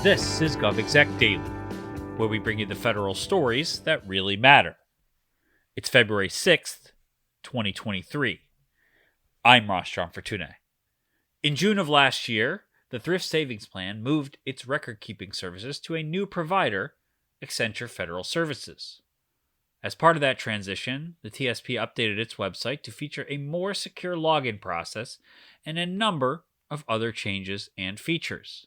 This is GovExec Daily, where we bring you the federal stories that really matter. It's February 6th, 2023. I'm Ross John Fortune. In June of last year, the Thrift Savings Plan moved its record-keeping services to a new provider, Accenture Federal Services. As part of that transition, the TSP updated its website to feature a more secure login process and a number of other changes and features.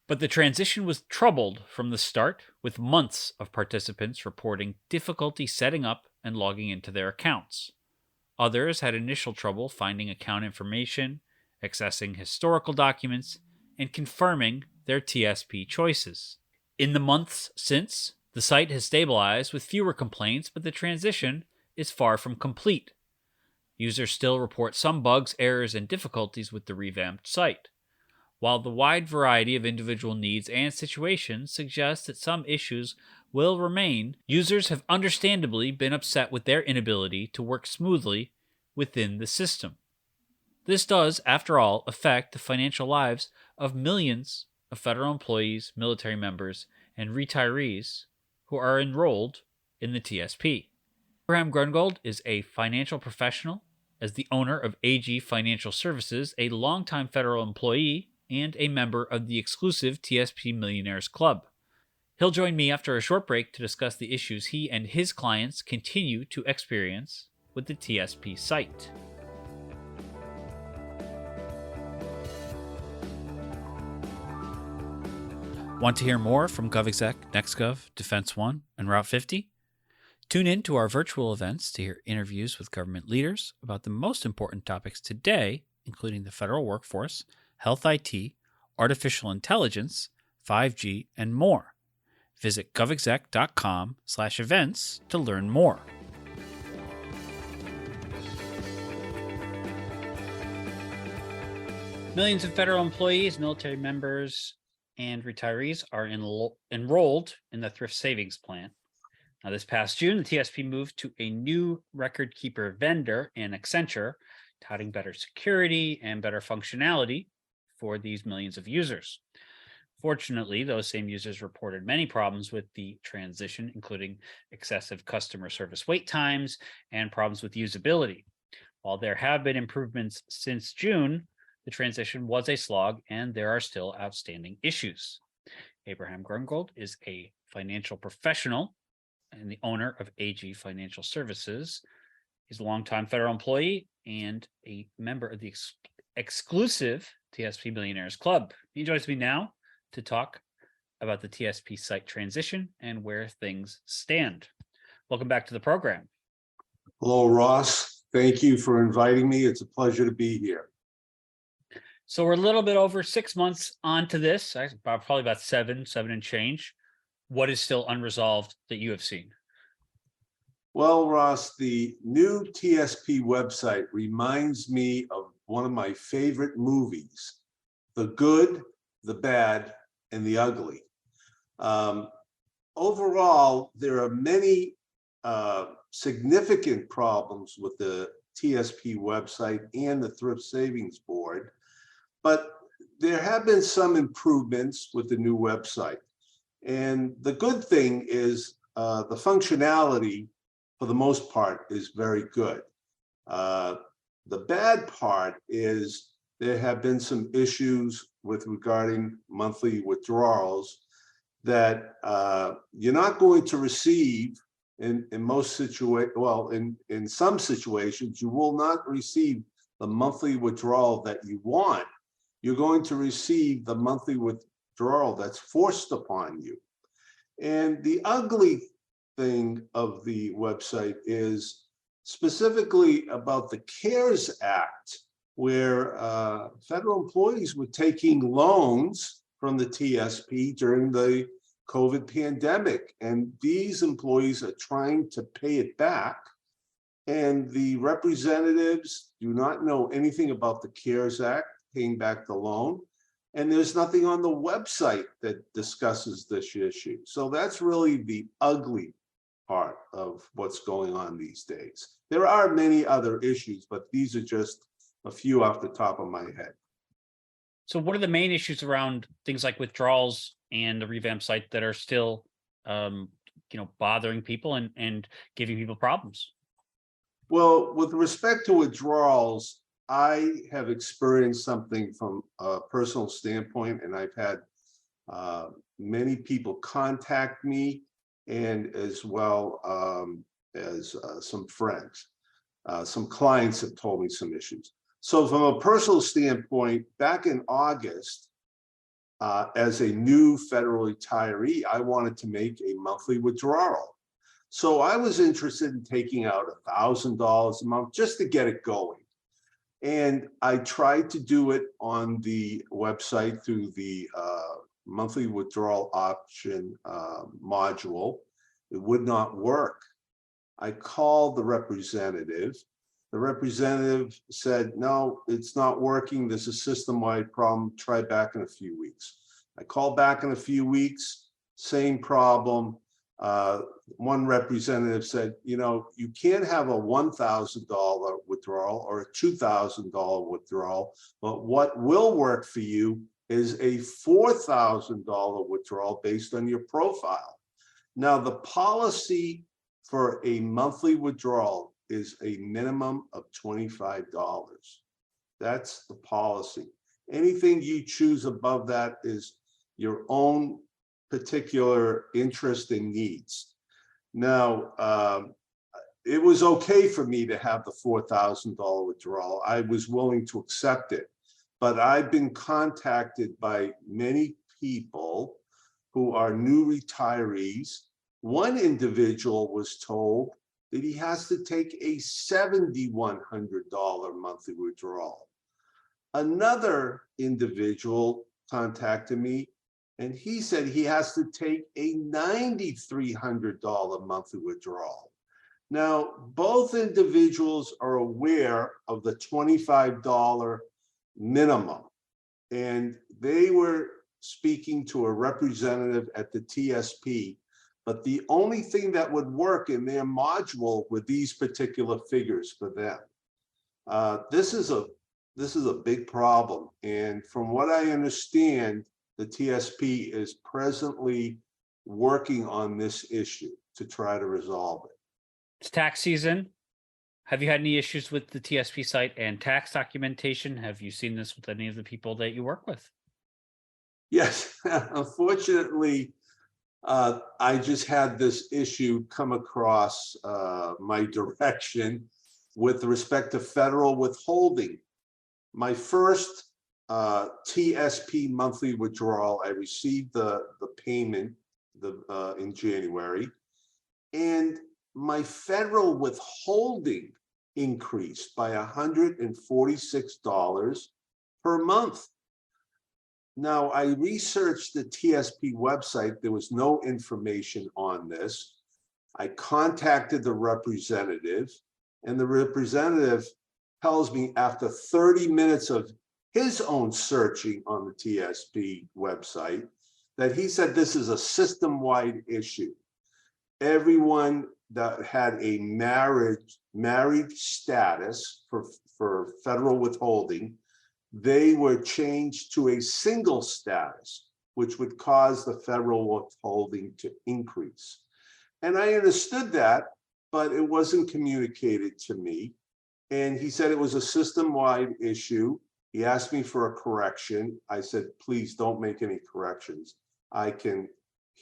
But the transition was troubled from the start, with months of participants reporting difficulty setting up and logging into their accounts. Others had initial trouble finding account information, accessing historical documents, and confirming their TSP choices. In the months since, the site has stabilized with fewer complaints, but the transition is far from complete. Users still report some bugs, errors, and difficulties with the revamped site. While the wide variety of individual needs and situations suggests that some issues will remain, users have understandably been upset with their inability to work smoothly within the system. This does, after all, affect the financial lives of millions of federal employees, military members, and retirees who are enrolled in the TSP. Abraham Grungold is a financial professional. As the owner of AG Financial Services, a longtime federal employee, and a member of the exclusive TSP Millionaires Club. He'll join me after a short break to discuss the issues he and his clients continue to experience with the TSP site. Want to hear more from GovExec, NextGov, Defense One, and Route 50? Tune in to our virtual events to hear interviews with government leaders about the most important topics today, including the federal workforce, health IT, artificial intelligence, 5G, and more. Visit govexec.com/events to learn more. Millions of federal employees, military members, and retirees are enrolled in the Thrift Savings Plan. Now, this past June, the TSP moved to a new record keeper vendor in Accenture, touting better security and better functionality for these millions of users. Fortunately, those same users reported many problems with the transition, including excessive customer service wait times and problems with usability. While there have been improvements since June, the transition was a slog and there are still outstanding issues. Abraham Grungold is a financial professional and the owner of AG Financial Services. He's a longtime federal employee and a member of the exclusive TSP Millionaires Club. He joins me now to talk about the TSP site transition and where things stand. Welcome back to the program. Hello, Ross. Thank you for inviting me. It's a pleasure to be here. So we're a little bit over 6 months onto this, probably about seven and change. What is still unresolved that you have seen? Well, Ross, the new TSP website reminds me of one of my favorite movies, The Good, the Bad, and the Ugly. Overall, there are many significant problems with the TSP website and the Thrift Savings Board, but there have been some improvements with the new website. And the good thing is the functionality, for the most part, is very good. The bad part is there have been some issues with regarding monthly withdrawals that you're not going to receive in most situations. Well, in some situations, you will not receive the monthly withdrawal that you want. You're going to receive the monthly withdrawal that's forced upon you. And the ugly thing of the website is specifically about the CARES Act, where federal employees were taking loans from the TSP during the COVID pandemic. And these employees are trying to pay it back. And the representatives do not know anything about the CARES Act, paying back the loan. And there's nothing on the website that discusses this issue. So that's really the ugly part of what's going on these days. There are many other issues, but these are just a few off the top of my head. So what are the main issues around things like withdrawals and the revamped site that are still, bothering people and giving people problems? Well, with respect to withdrawals, I have experienced something from a personal standpoint, and I've had many people contact me, and as well as some friends. Some clients have told me some issues. So from a personal standpoint, back in August, as a new federal retiree, I wanted to make a monthly withdrawal. So I was interested in taking out $1,000 a month just to get it going. And I tried to do it on the website through the monthly withdrawal option module. It would not work. I called the representative. The representative said, no, it's not working. There's a system-wide problem. Try back in a few weeks. I called back in a few weeks, same problem. One representative said, you can't have a $1,000 withdrawal or a $2,000 withdrawal, but what will work for you is a $4,000 withdrawal based on your profile. Now, the policy for a monthly withdrawal is a minimum of $25. That's the policy. Anything you choose above that is your own particular interest and needs. Now, it was okay for me to have the $4,000 withdrawal. I was willing to accept it, but I've been contacted by many people who are new retirees. One individual was told that he has to take a $7,100 monthly withdrawal. Another individual contacted me, and he said he has to take a $9,300 monthly withdrawal. Now, both individuals are aware of the $25 minimum, and they were speaking to a representative at the TSP, but the only thing that would work in their module were these particular figures for them. This is a big problem, and from what I understand, the TSP is presently working on this issue to try to resolve it. It's tax season. Have you had any issues with the TSP site and tax documentation? Have you seen this with any of the people that you work with? Yes, unfortunately, I just had this issue come across my direction with respect to federal withholding. My first TSP monthly withdrawal, I received the payment in January, and my federal withholding increased by $146 per month. Now, I researched the TSP website. There was no information on this. I contacted the representative, and the representative tells me after 30 minutes of his own searching on the TSP website that he said this is a system-wide issue. Everyone that had a married status for federal withholding, they were changed to a single status, which would cause the federal withholding to increase. And I understood that, but it wasn't communicated to me. And he said it was a system-wide issue. He asked me for a correction. I said, please don't make any corrections. I can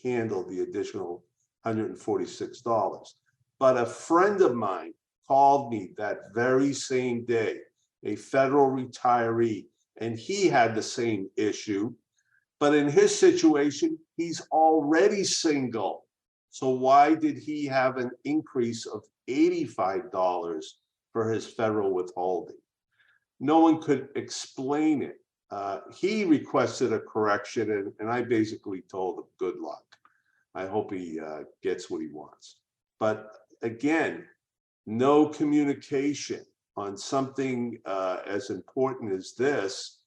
handle the additional $146. But a friend of mine called me that very same day, a federal retiree, and he had the same issue. But in his situation, he's already single. So why did he have an increase of $85 for his federal withholding? No one could explain it. He requested a correction, and I basically told him, good luck. I hope he gets what he wants. But again, no communication on something as important as this.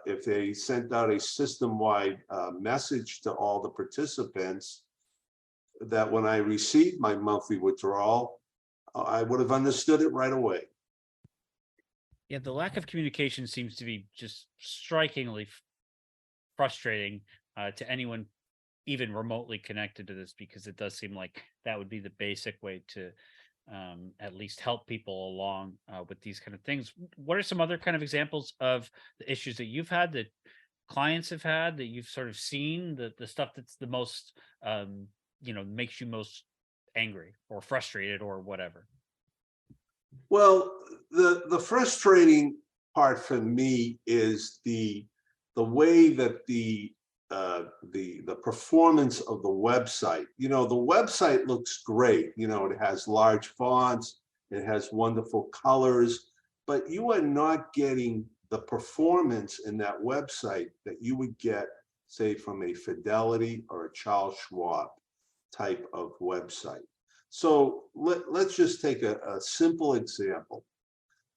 If they sent out a system-wide message to all the participants that when I received my monthly withdrawal, I would have understood it right away. Yeah, the lack of communication seems to be just strikingly frustrating. to anyone even remotely connected to this, because it does seem like that would be the basic way to at least help people along with these kind of things. What are some other kind of examples of the issues that you've had, that clients have had, that you've sort of seen, the stuff that's the most makes you most angry or frustrated or whatever? Well, the frustrating part for me is the way that the performance of the website. You know, the website looks great. You know, it has large fonts, it has wonderful colors, but you are not getting the performance in that website that you would get, say, from a Fidelity or a Charles Schwab type of website. So let's just take a simple example.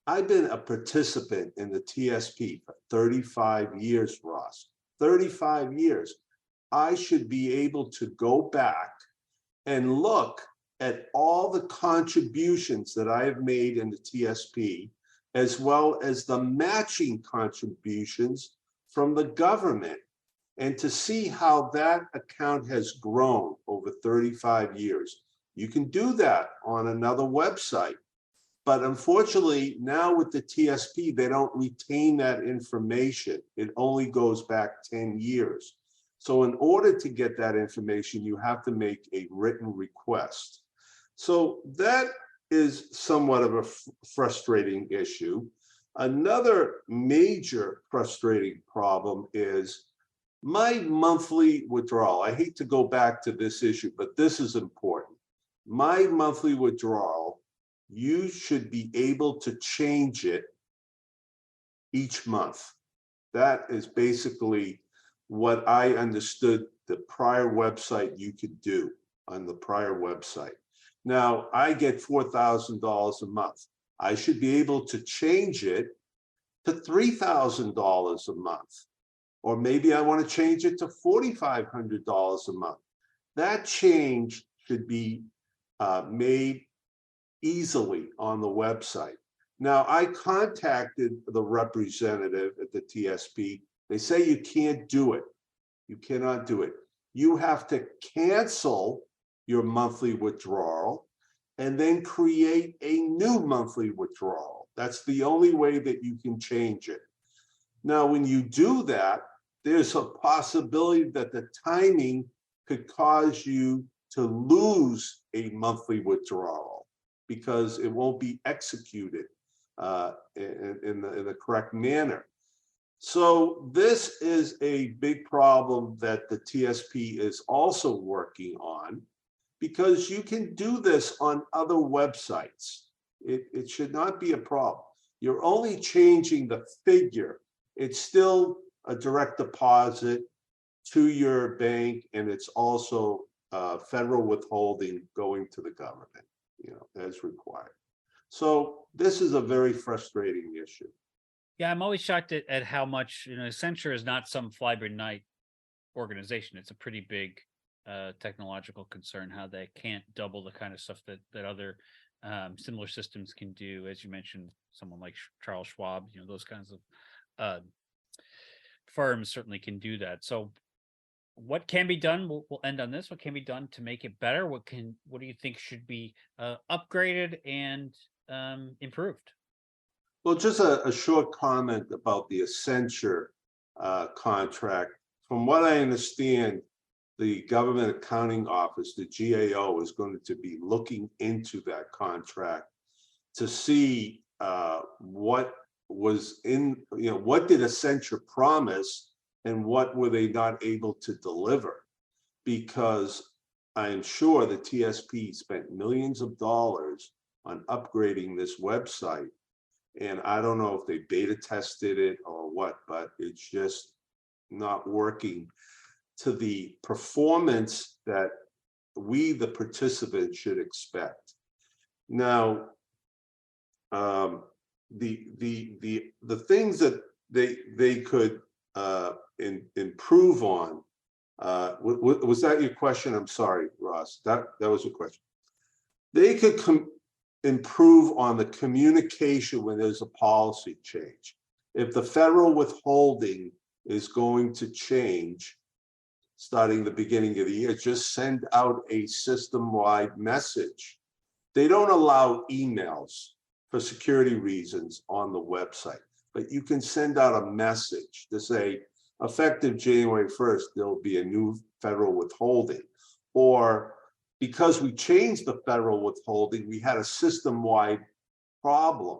I've been a participant in the TSP for 35 years, Ross. 35 years. I should be able to go back and look at all the contributions that I have made in the TSP, as well as the matching contributions from the government, and to see how that account has grown over 35 years. You can do that on another website. But unfortunately, now with the TSP, they don't retain that information. It only goes back 10 years. So in order to get that information, you have to make a written request. So that is somewhat of a frustrating issue. Another major frustrating problem is my monthly withdrawal. I hate to go back to this issue, but this is important. My monthly withdrawal, you should be able to change it each month. That is basically what I understood the prior website you could do on the prior website. Now, I get $4,000 a month. I should be able to change it to $3,000 a month. Or maybe I want to change it to $4,500 a month. That change should be made easily on the website. Now, I contacted the representative at the TSP. They say you can't do it. You cannot do it. You have to cancel your monthly withdrawal and then create a new monthly withdrawal. That's the only way that you can change it. Now, when you do that, there's a possibility that the timing could cause you to lose a monthly withdrawal because it won't be executed in the correct manner. So this is a big problem that the TSP is also working on, because you can do this on other websites. It should not be a problem. You're only changing the figure. It's still a direct deposit to your bank, and it's also federal withholding going to the government, you know, as required. So this is a very frustrating issue. Yeah, I'm always shocked at how much, Accenture is not some fly by night organization. It's a pretty big technological concern, how they can't double the kind of stuff that other similar systems can do. As you mentioned, someone like Charles Schwab, those kinds of firms certainly can do that. So what can be done? We'll end on this. What can be done to make it better? What do you think should be upgraded and improved? Well, just a short comment about the Accenture contract. From what I understand, the Government Accounting Office, the GAO, is going to be looking into that contract to see what was in, what did Accenture promise and what were they not able to deliver? Because I am sure the TSP spent millions of dollars on upgrading this website. And I don't know if they beta tested it or what, but it's just not working to the performance that we, the participants, should expect. Now, the things that they could improve on. Was that your question? I'm sorry, Ross. That was a question. They could improve on the communication when there's a policy change. If the federal withholding is going to change, starting the beginning of the year, just send out a system-wide message. They don't allow emails for security reasons on the website, but you can send out a message to say, effective January 1st, there'll be a new federal withholding. Or because we changed the federal withholding, we had a system-wide problem.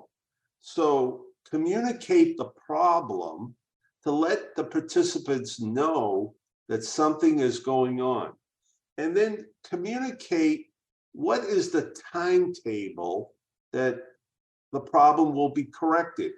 So communicate the problem to let the participants know that something is going on. And then communicate what is the timetable that the problem will be corrected.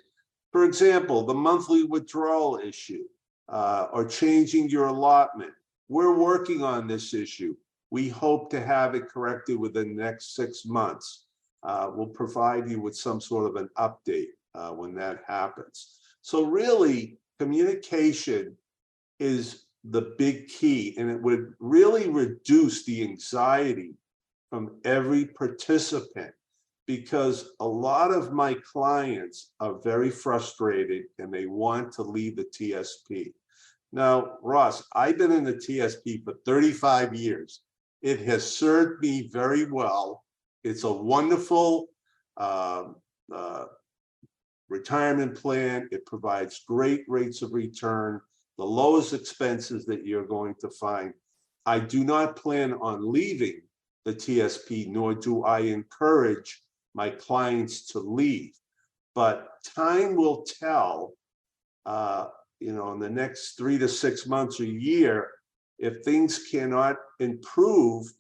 For example, the monthly withdrawal issue or changing your allotment. We're working on this issue. We hope to have it corrected within the next 6 months. We'll provide you with some sort of an update when that happens. So really, communication is the big key, and it would really reduce the anxiety from every participant, because a lot of my clients are very frustrated and they want to leave the TSP. Now, Ross, I've been in the TSP for 35 years. It has served me very well. It's a wonderful retirement plan. It provides great rates of return, the lowest expenses that you're going to find. I do not plan on leaving the TSP, nor do I encourage my clients to leave. But time will tell, in the next 3 to 6 months or a year, if things cannot improve,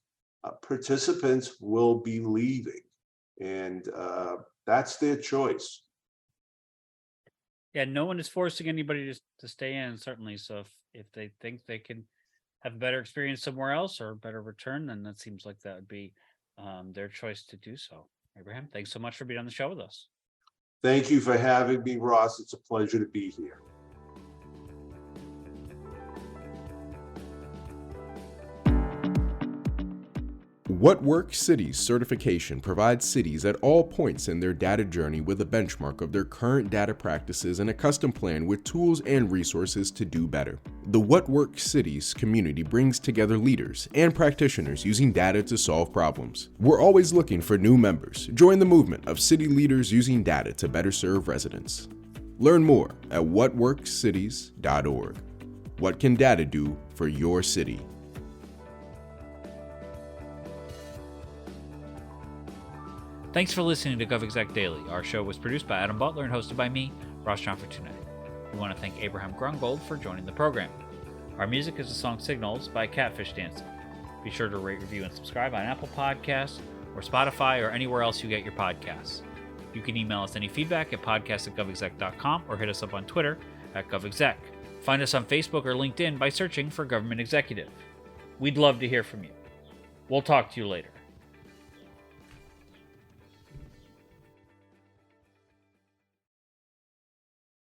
participants will be leaving, and that's their choice. Yeah, no one is forcing anybody to stay in, certainly. So if they think they can have a better experience somewhere else or a better return, then that seems like that would be their choice to do so. Abraham, thanks so much for being on the show with us. Thank you for having me, Ross. It's a pleasure to be here. What Works Cities certification provides cities at all points in their data journey with a benchmark of their current data practices and a custom plan with tools and resources to do better. The What Works Cities community brings together leaders and practitioners using data to solve problems. We're always looking for new members. Join the movement of city leaders using data to better serve residents. Learn more at whatworkscities.org. What can data do for your city? Thanks for listening to GovExec Daily. Our show was produced by Adam Butler and hosted by me, Ross John Fortune. We want to thank Abraham Grungold for joining the program. Our music is the song Signals by Catfish Dancing. Be sure to rate, review, and subscribe on Apple Podcasts or Spotify or anywhere else you get your podcasts. You can email us any feedback at podcast@govexec.com or hit us up on Twitter @govexec. Find us on Facebook or LinkedIn by searching for Government Executive. We'd love to hear from you. We'll talk to you later.